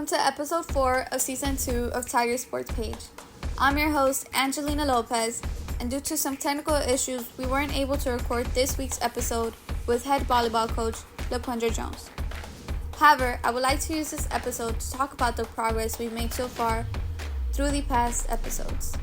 welcome to episode 4 of season 2 of Tiger SportsPage. I'm your host, Angelina Lopez, and due to some technical issues, we weren't able to record this week's episode with head volleyball coach, LaQuandra Jones. However, I would like to use this episode to talk about the progress we've made so far through the past episodes.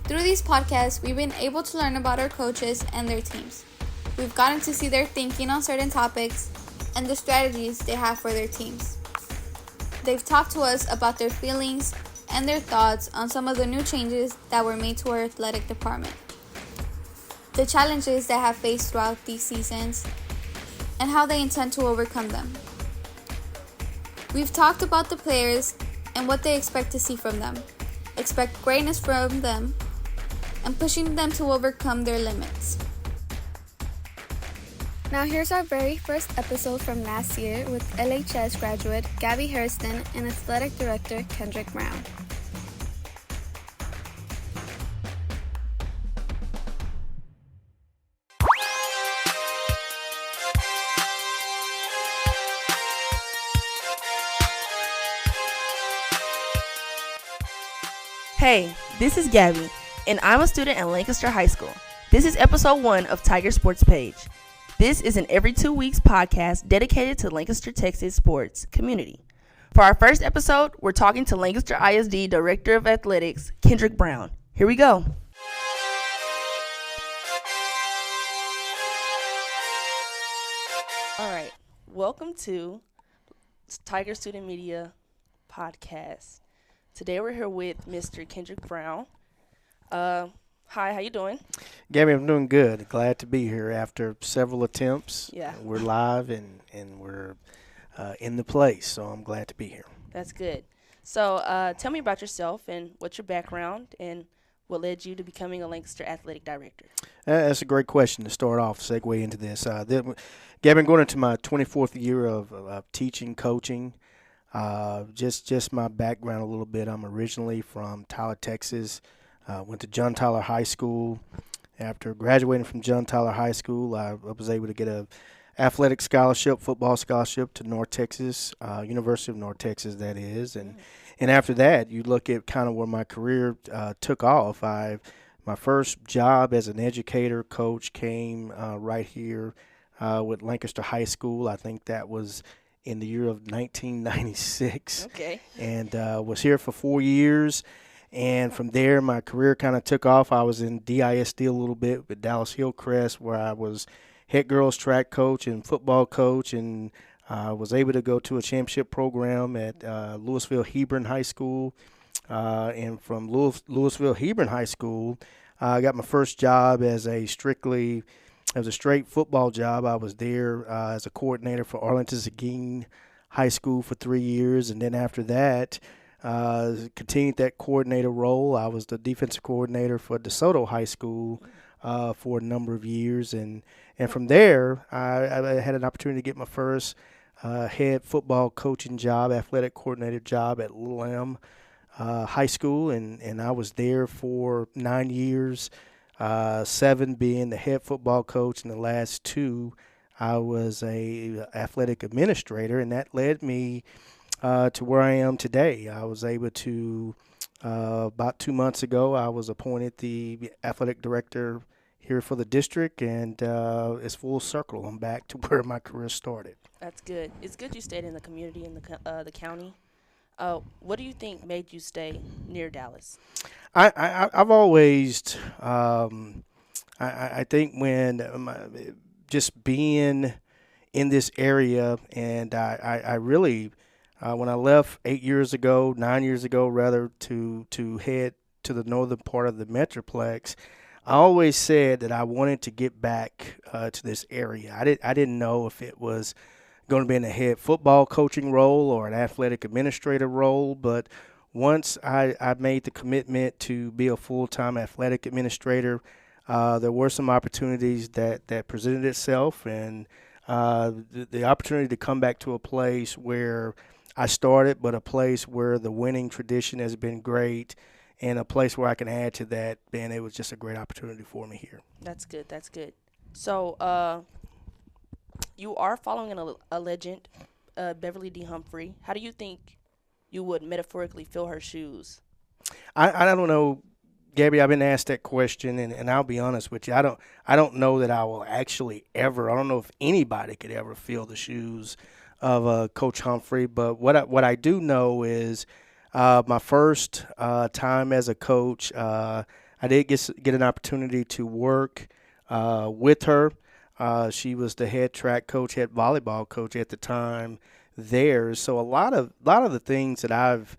Through these podcasts, we've been able to learn about our coaches and their teams. We've gotten to see their thinking on certain topics and the strategies they have for their teams. They've talked to us about their feelings and their thoughts on some of the new changes that were made to our athletic department, the challenges they have faced throughout these seasons, and how they intend to overcome them. We've talked about the players and what they expect to see from them, expect greatness from them, and pushing them to overcome their limits. Now here's our very first episode from last year with LHS graduate Gabby Hairston and athletic director Kendrick Brown. Hey, this is Gabby, and I'm a student at Lancaster High School. This is episode 1 of Tiger SportsPage. This is an every 2 weeks podcast dedicated to Lancaster, Texas sports community. For our first episode, we're talking to Lancaster ISD Director of Athletics, Kendrick Brown. Here we go. All right, welcome to Tiger Student Media Podcast. Today we're here with Mr. Kendrick Brown. Hi, how you doing? Gabby, I'm doing good. Glad to be here after several attempts. Yeah. We're live and we're in the place, so I'm glad to be here. That's good. So tell me about yourself and what's your background and what led you to becoming a Lancaster Athletic Director? That's a great question to start off, segue into this. Gabby, I'm going into my 24th year of teaching, coaching. Just my background a little bit. I'm originally from Tyler, Texas. Went to John Tyler High School. After graduating from John Tyler High School, I was able to get a athletic scholarship, football scholarship to North Texas, University of North Texas, that is. And after that, you look at kind of where my career took off. My first job as an educator, coach, came right here with Lancaster High School. I think that was in the year of 1996. Okay. And was here for 4 years. And from there, my career kind of took off. I was in DISD a little bit with Dallas Hillcrest, where I was head girls track coach and football coach, and was able to go to a championship program at Louisville Hebron High School. And from Louisville Hebron High School, I got my first job as a straight football job. I was there as a coordinator for Arlington Seguin High School for 3 years, and then after that, continued that coordinator role. I was the defensive coordinator for DeSoto High School for a number of years, and from there, I had an opportunity to get my first head football coaching job, athletic coordinator job at Little M High School, and I was there for 9 years, 7 being the head football coach, and the last 2 I was a athletic administrator, and that led me to where I am today. I was able to, about 2 months ago, I was appointed the athletic director here for the district, and it's full circle. I'm back to where my career started. That's good. It's good you stayed in the community in the county. What do you think made you stay near Dallas? I've always, I think when just being in this area, and I really, when I left 9 years ago, to head to the northern part of the Metroplex, I always said that I wanted to get back to this area. I didn't know if it was going to be in a head football coaching role or an athletic administrator role, but once I made the commitment to be a full-time athletic administrator, there were some opportunities that presented itself, and the opportunity to come back to a place where I started, but a place where the winning tradition has been great, and a place where I can add to that, and it was just a great opportunity for me here. That's good. That's good. So you are following a legend, Beverly D. Humphrey. How do you think you would metaphorically fill her shoes? I don't know, Gabby. I've been asked that question, and I'll be honest with you. I don't know that I will actually ever. I don't know if anybody could ever fill the shoes of Coach Humphrey. But what I do know is my first time as a coach, I did get an opportunity to work with her. She was the head track coach, head volleyball coach at the time there. So a lot of the things that I've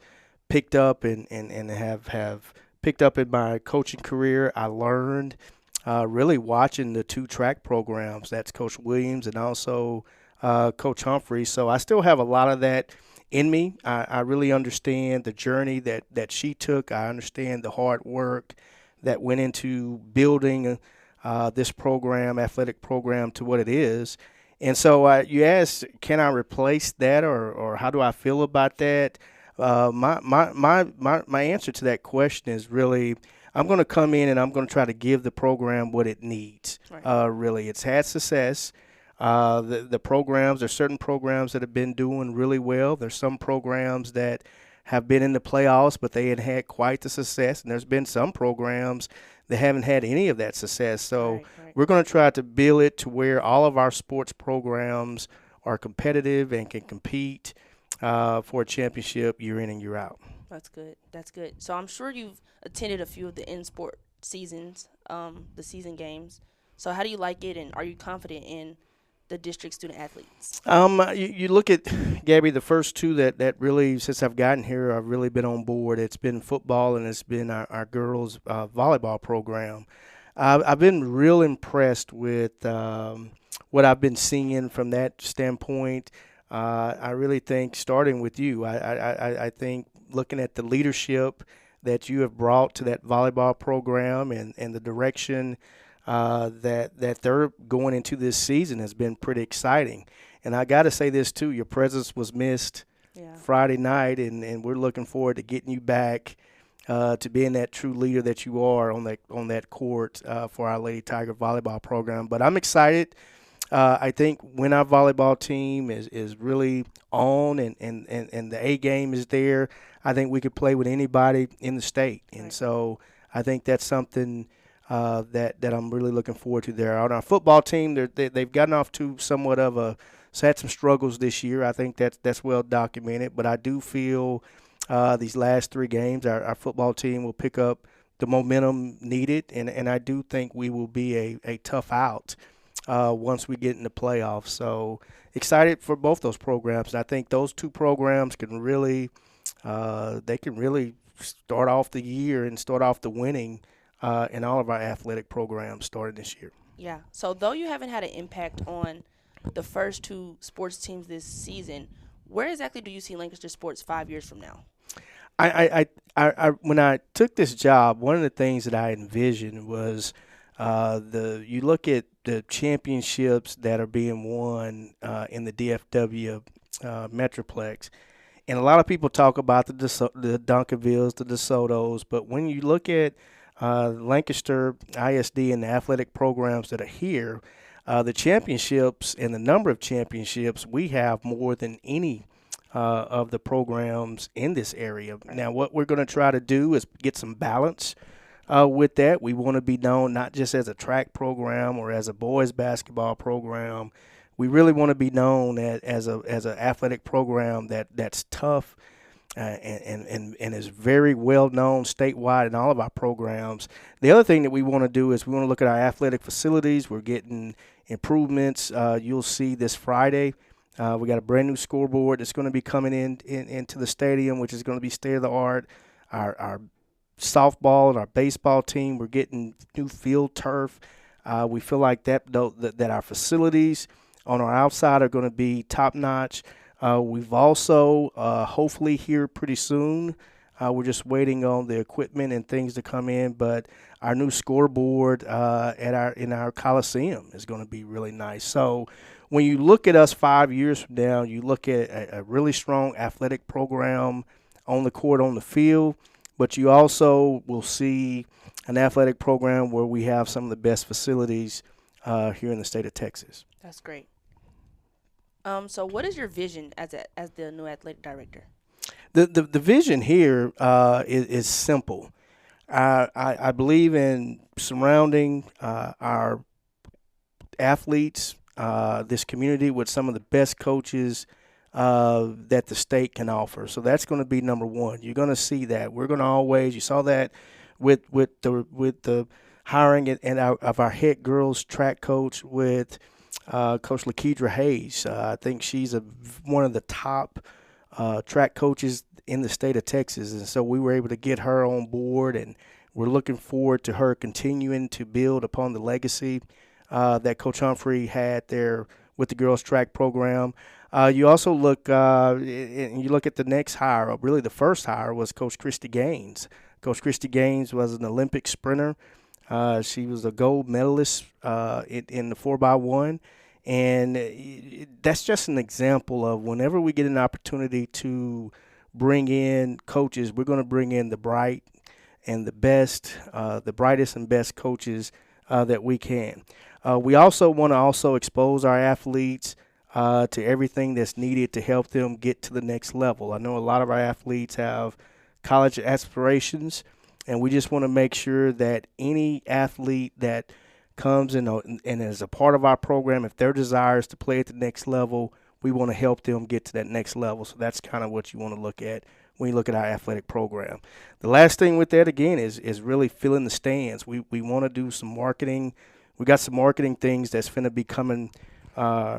picked up and have picked up in my coaching career, I learned really watching the two track programs. That's Coach Williams and also Coach Humphrey. So I still have a lot of that in me. I really understand the journey that she took. I understand the hard work that went into building this program, athletic program, to what it is. And so you asked, can I replace that, or how do I feel about that? My answer to that question is really, I'm going to come in and I'm going to try to give the program what it needs. Right. Really, it's had success. The programs, there's certain programs that have been doing really well. There's some programs that have been in the playoffs, but they had quite the success. And there's been some programs that haven't had any of that success. So Right. we're going to try to build it to where all of our sports programs are competitive and can compete for a championship year in and year out. That's good. That's good. So I'm sure you've attended a few of the in-sport seasons, the season games. So how do you like it, and are you confident in the district student athletes? You look at, Gabby, the first two that really, since I've gotten here, I've really been on board. It's been football and it's been our girls' volleyball program. I've been real impressed with what I've been seeing from that standpoint. I really think, starting with you, I think looking at the leadership that you have brought to that volleyball program and the direction that they're going into this season has been pretty exciting. And I got to say this too: your presence was missed Friday night, and we're looking forward to getting you back to being that true leader that you are on that court for our Lady Tiger volleyball program. But I'm excited. I think when our volleyball team is really on and the A game is there, I think we could play with anybody in the state. And Right. so I think that's something that I'm really looking forward to there. On our football team, they've gotten off to somewhat of had some struggles this year. I think that's well documented. But I do feel these last three games, our football team will pick up the momentum needed, and I do think we will be a tough out once we get in the playoffs. So excited for both those programs. And I think those two programs can really start off the year and start off the winning in all of our athletic programs starting this year. Yeah. So though you haven't had an impact on the first two sports teams this season, where exactly do you see Lancaster sports 5 years from now? I when I took this job, one of the things that I envisioned was you look at the championships that are being won in the DFW Metroplex, and a lot of people talk about the Duncanvilles, the DeSotos, but when you look at Lancaster ISD and the athletic programs that are here, the championships and the number of championships, we have more than any of the programs in this area. Now, what we're going to try to do is get some balance with that. We want to be known not just as a track program or as a boys basketball program. We really want to be known as an athletic program that's tough and is very well known statewide in all of our programs. The other thing that we want to do is we want to look at our athletic facilities. We're getting improvements. You'll see this Friday. We got a brand new scoreboard that's going to be coming into the stadium, which is going to be state of the art. Our softball and our baseball team, we're getting new field turf. We feel like that our facilities on our outside are going to be top notch. We've also hopefully here pretty soon. We're just waiting on the equipment and things to come in, but our new scoreboard in our Coliseum is going to be really nice. So when you look at us 5 years from now, you look at a really strong athletic program on the court, on the field, but you also will see an athletic program where we have some of the best facilities here in the state of Texas. That's great. So what is your vision as the new athletic director? The vision here is simple. I believe in surrounding our athletes, this community, with some of the best coaches that the state can offer. So that's going to be number one. You're going to see that. We're going to always. You saw that with the hiring of our head girls track coach with Coach Lakedra Hayes. I think she's one of the top track coaches in the state of Texas, and so we were able to get her on board, and we're looking forward to her continuing to build upon the legacy that Coach Humphrey had there with the girls track program. You also look and you look at the next hire. Really, the first hire was Coach Christy Gaines. Coach Christy Gaines was an Olympic sprinter. She was a gold medalist in the 4x1. And that's just an example of whenever we get an opportunity to bring in coaches, we're going to bring in the bright and the best, the brightest and best coaches that we can. We also want to expose our athletes to everything that's needed to help them get to the next level. I know a lot of our athletes have college aspirations, and we just want to make sure that any athlete that comes in and is a part of our program, if their desire is to play at the next level, we want to help them get to that next level. So that's kind of what you want to look at when you look at our athletic program. The last thing with that, again, is really filling the stands. We want to do some marketing. We got some marketing things that's going to be coming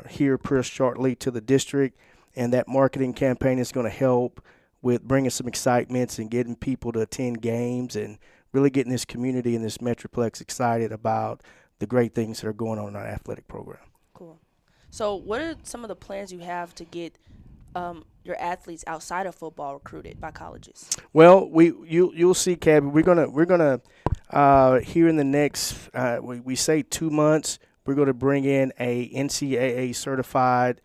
here pretty shortly to the district, and that marketing campaign is going to help with bringing some excitements and getting people to attend games and really getting this community and this Metroplex excited about the great things that are going on in our athletic program. Cool. So what are some of the plans you have to get your athletes outside of football recruited by colleges? Well, you'll see, Cabby. We're gonna here in the next we say 2 months, we're gonna bring in a NCAA certified.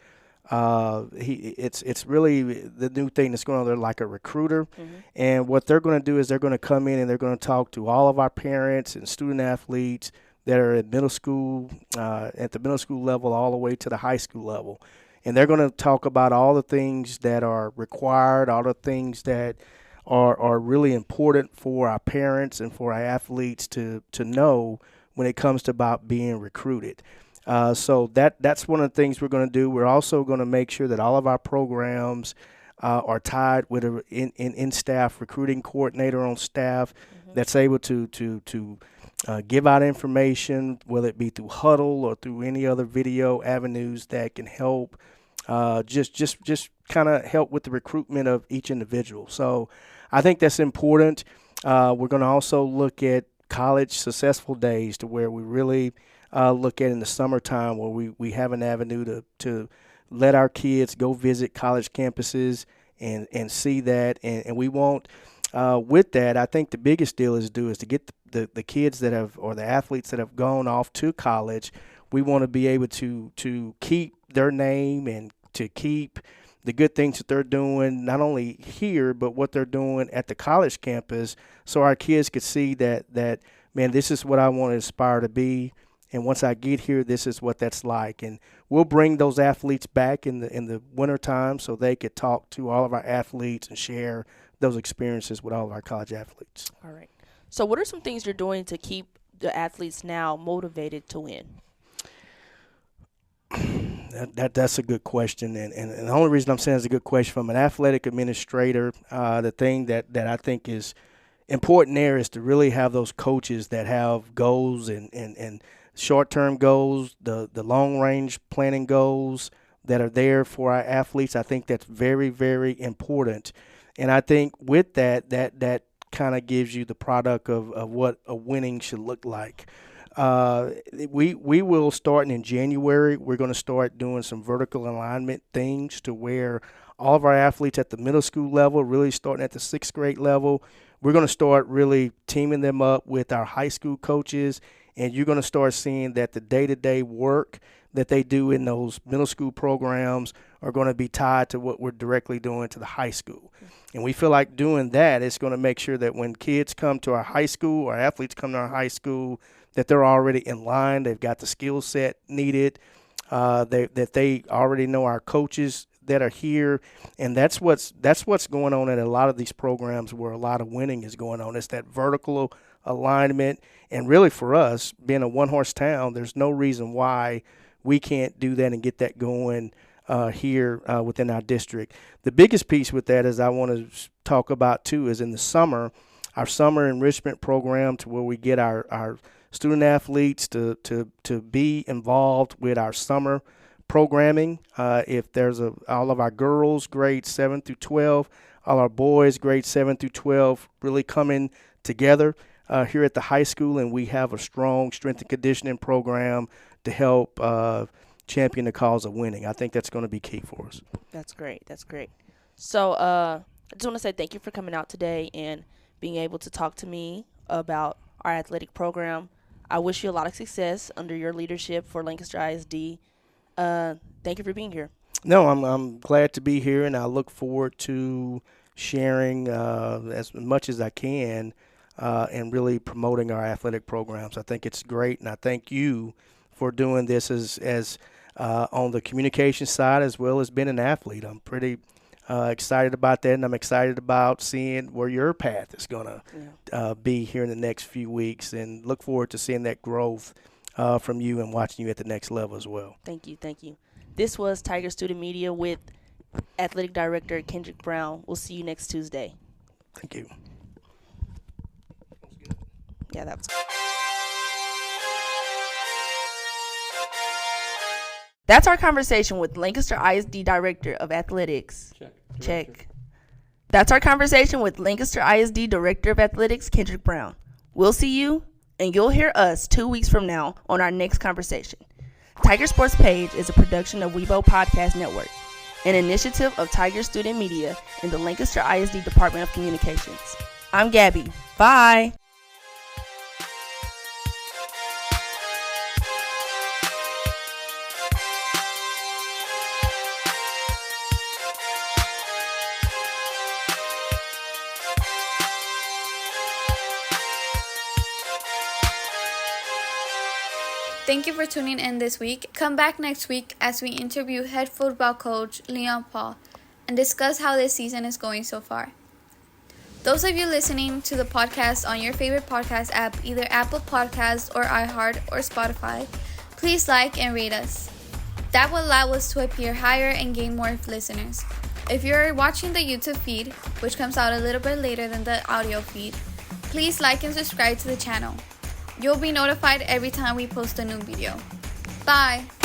It's really the new thing that's going on there, like a recruiter. Mm-hmm. And what they're going to do is they're going to come in and they're going to talk to all of our parents and student athletes that are at middle school, at the middle school level, all the way to the high school level. And they're going to talk about all the things that are required, all the things that are really important for our parents and for our athletes to know when it comes to about being recruited. So that's one of the things we're going to do. We're also going to make sure that all of our programs are tied with an in-staff recruiting coordinator on staff that's able to give out information, whether it be through Huddle or through any other video avenues that can help just kind of help with the recruitment of each individual. So I think that's important. We're going to also look at college successful days to where we really look at in the summertime where we have an avenue to let our kids go visit college campuses and see that. And we won't, with that, I think the biggest deal is to get the kids that have, or the athletes that have gone off to college, we want to be able to keep their name and to keep the good things that they're doing, not only here, but what they're doing at the college campus, so our kids could see that man, this is what I want to aspire to be. And once I get here, this is what that's like. And we'll bring those athletes back in the wintertime so they could talk to all of our athletes and share those experiences with all of our college athletes. All right. So what are some things you're doing to keep the athletes now motivated to win? That's a good question. And the only reason I'm saying it's a good question from an athletic administrator, the thing that I think is important there is to really have those coaches that have goals and short-term goals, the long-range planning goals that are there for our athletes. I think that's very, very important. And I think with that kind of gives you the product of what a winning should look like. We will, starting in January, we're going to start doing some vertical alignment things to where all of our athletes at the middle school level, really starting at the 6th grade level, we're going to start really teaming them up with our high school coaches, and you're going to start seeing that the day-to-day work that they do in those middle school programs are going to be tied to what we're directly doing to the high school. And we feel like doing that is going to make sure that when kids come to our high school, or athletes come to our high school, that they're already in line, they've got the skill set needed, that they already know our coaches that are here, and that's what's going on at a lot of these programs where a lot of winning is going on. It's that vertical alignment, and really for us, being a one-horse town, there's no reason why we can't do that and get that going here within our district. The biggest piece with that is I want to talk about too is in the summer, our summer enrichment program, to where we get our student athletes to be involved with our summer programming. If there's all of our girls grades 7 through 12, all our boys grades 7 through 12 really coming together here at the high school, and we have a strong strength and conditioning program to help champion the cause of winning. I think that's going to be key for us. That's great. So I just want to say thank you for coming out today and being able to talk to me about our athletic program. I wish you a lot of success under your leadership for Lancaster ISD. Thank you for being here. No, I'm glad to be here, and I look forward to sharing as much as I can and really promoting our athletic programs. I think it's great, and I thank you for doing this as on the communication side as well as being an athlete. I'm pretty excited about that, and I'm excited about seeing where your path is going to be here in the next few weeks, and look forward to seeing that growth from you and watching you at the next level as well. Thank you. This was Tiger Student Media with Athletic Director Kendrick Brown. We'll see you next Tuesday. Thank you. Yeah, that was. That's our conversation with Lancaster ISD Director of Athletics. Check. That's our conversation with Lancaster ISD Director of Athletics, Kendrick Brown. We'll see you, and you'll hear us 2 weeks from now on our next conversation. Tiger Sports Page is a production of Weibo Podcast Network, an initiative of Tiger Student Media and the Lancaster ISD Department of Communications. I'm Gabby. Bye. Thank you for tuning in this week. Come back next week as we interview head football coach Leon Paul and discuss how this season is going so far. Those of you listening to the podcast on your favorite podcast app, either Apple Podcasts or iHeart or Spotify, please like and rate us. That will allow us to appear higher and gain more listeners. If you're watching the YouTube feed, which comes out a little bit later than the audio feed, please like and subscribe to the channel. You'll be notified every time we post a new video. Bye!